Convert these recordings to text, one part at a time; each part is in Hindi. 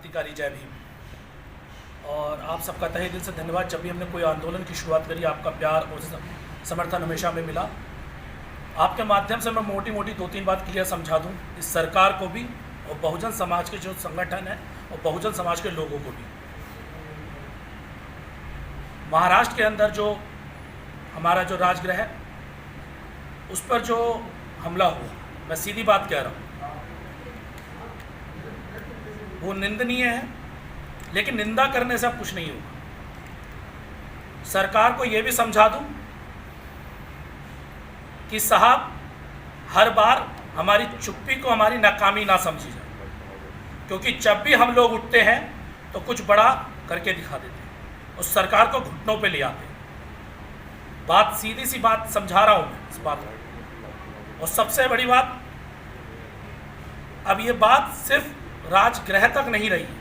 क्रांतिकारी जय भीम। और आप सबका तहे दिल से धन्यवाद। जब भी हमने कोई आंदोलन की शुरुआत करी, आपका प्यार और समर्थन हमेशा हमें मिला। आपके माध्यम से मैं मोटी मोटी 2-3 बात क्लियर समझा दूं इस सरकार को भी और बहुजन समाज के जो संगठन है और बहुजन समाज के लोगों को भी। महाराष्ट्र के अंदर जो हमारा जो राजगृह है उस पर जो हमला हुआ, मैं सीधी बात कह रहा हूँ, वो निंदनीय है, लेकिन निंदा करने से अब कुछ नहीं होगा। सरकार को ये भी समझा दूं कि साहब हर बार हमारी चुप्पी को हमारी नाकामी ना समझी जाए, क्योंकि जब भी हम लोग उठते हैं तो कुछ बड़ा करके दिखा देते हैं और सरकार को घुटनों पे ले आते हैं। बात सीधी सी बात समझा रहा हूं मैं इस बात को। और सबसे बड़ी बात, अब ये बात सिर्फ राजगृह तक नहीं रही है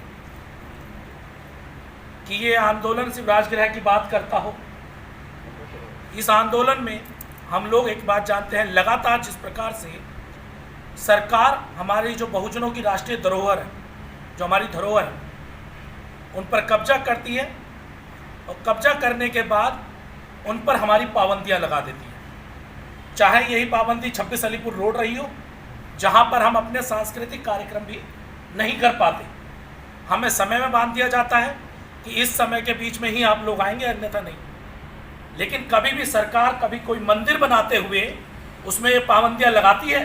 कि ये आंदोलन सिर्फ राजगृह की बात करता हो। इस आंदोलन में हम लोग एक बात जानते हैं, लगातार जिस प्रकार से सरकार हमारी जो बहुजनों की राष्ट्रीय धरोहर है, जो हमारी धरोहर है, उन पर कब्जा करती है और कब्जा करने के बाद उन पर हमारी पाबंदियां लगा देती है। चाहे यही पाबंदी 26 अलीपुर रोड रही हो, जहां पर हम अपने सांस्कृतिक कार्यक्रम भी नहीं कर पाते। हमें समय में बांध दिया जाता है कि इस समय के बीच में ही आप लोग आएंगे, अन्यथा नहीं। लेकिन कभी भी सरकार कभी कोई मंदिर बनाते हुए उसमें ये पाबंदियां लगाती है?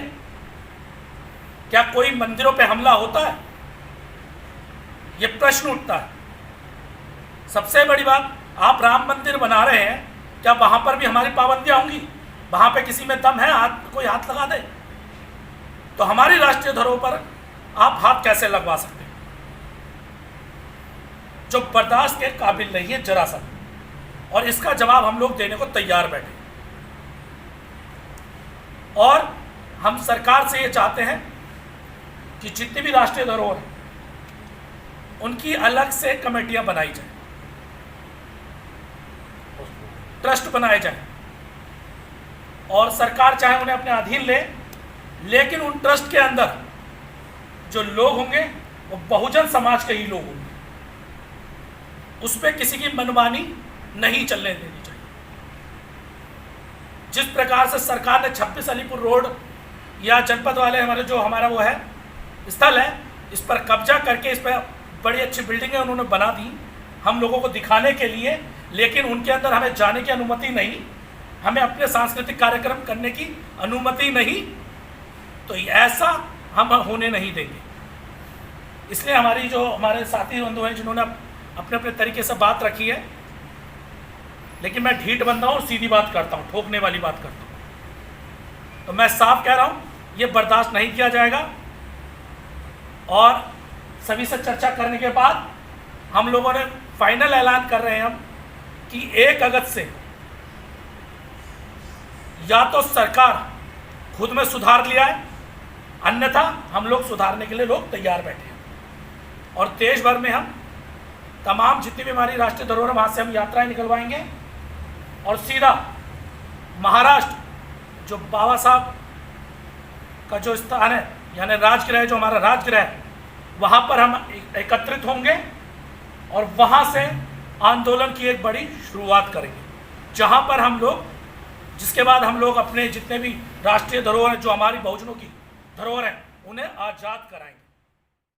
क्या कोई मंदिरों पे हमला होता है? ये प्रश्न उठता है। सबसे बड़ी बात, आप राम मंदिर बना रहे हैं, क्या वहां पर भी हमारी पाबंदियां होंगी? वहां पे किसी में दम है, कोई हाथ लगा दे तो हमारी राष्ट्रीय धरोहर पर आप हाथ कैसे लगवा सकते हैं? जो बर्दाश्त के काबिल नहीं है जरा सा। और इसका जवाब हम लोग देने को तैयार बैठे। और हम सरकार से ये चाहते हैं कि जितनी भी राष्ट्रीय धरोहर है उनकी अलग से कमेटियां बनाई जाए, ट्रस्ट बनाए जाए, और सरकार चाहे उन्हें अपने अधीन ले, लेकिन उन ट्रस्ट के अंदर जो लोग होंगे वो बहुजन समाज के ही लोग होंगे। उसमें किसी की मनमानी नहीं चलने देनी चाहिए। जिस प्रकार से सरकार ने 26 अलीपुर रोड या जनपद वाले हमारा वो है स्थल है, इस पर कब्जा करके इस पर बड़ी अच्छी बिल्डिंगें उन्होंने बना दी हम लोगों को दिखाने के लिए, लेकिन उनके अंदर हमें जाने की अनुमति नहीं, हमें अपने सांस्कृतिक कार्यक्रम करने की अनुमति नहीं। तो ऐसा हम होने नहीं देंगे। इसलिए हमारे साथी बंधु हैं जिन्होंने अपने अपने तरीके से बात रखी है, लेकिन मैं ढीठ बंदा हूँ और सीधी बात करता हूँ, ठोकने वाली बात करता हूँ। तो मैं साफ कह रहा हूँ, ये बर्दाश्त नहीं किया जाएगा। और सभी से चर्चा करने के बाद हम लोगों ने फाइनल ऐलान कर रहे हैं हम कि 1 अगस्त से या तो सरकार खुद में सुधार लिया है, अन्यथा हम लोग सुधारने के लिए लोग तैयार बैठे हैं। और देश भर में हम तमाम जितनी भी हमारी राष्ट्रीय धरोहर वहाँ से हम यात्राएं निकलवाएंगे और सीधा महाराष्ट्र, जो बाबा साहब का जो स्थान है, यानी राजगृह, जो हमारा राजगृह है, वहाँ पर हम एकत्रित होंगे और वहाँ से आंदोलन की एक बड़ी शुरुआत करेंगे, जहाँ पर हम लोग, जिसके बाद हम लोग अपने जितने भी राष्ट्रीय धरोहर जो हमारी बहुजनों की धरोहर है उन्हें आज़ाद कराएंगे।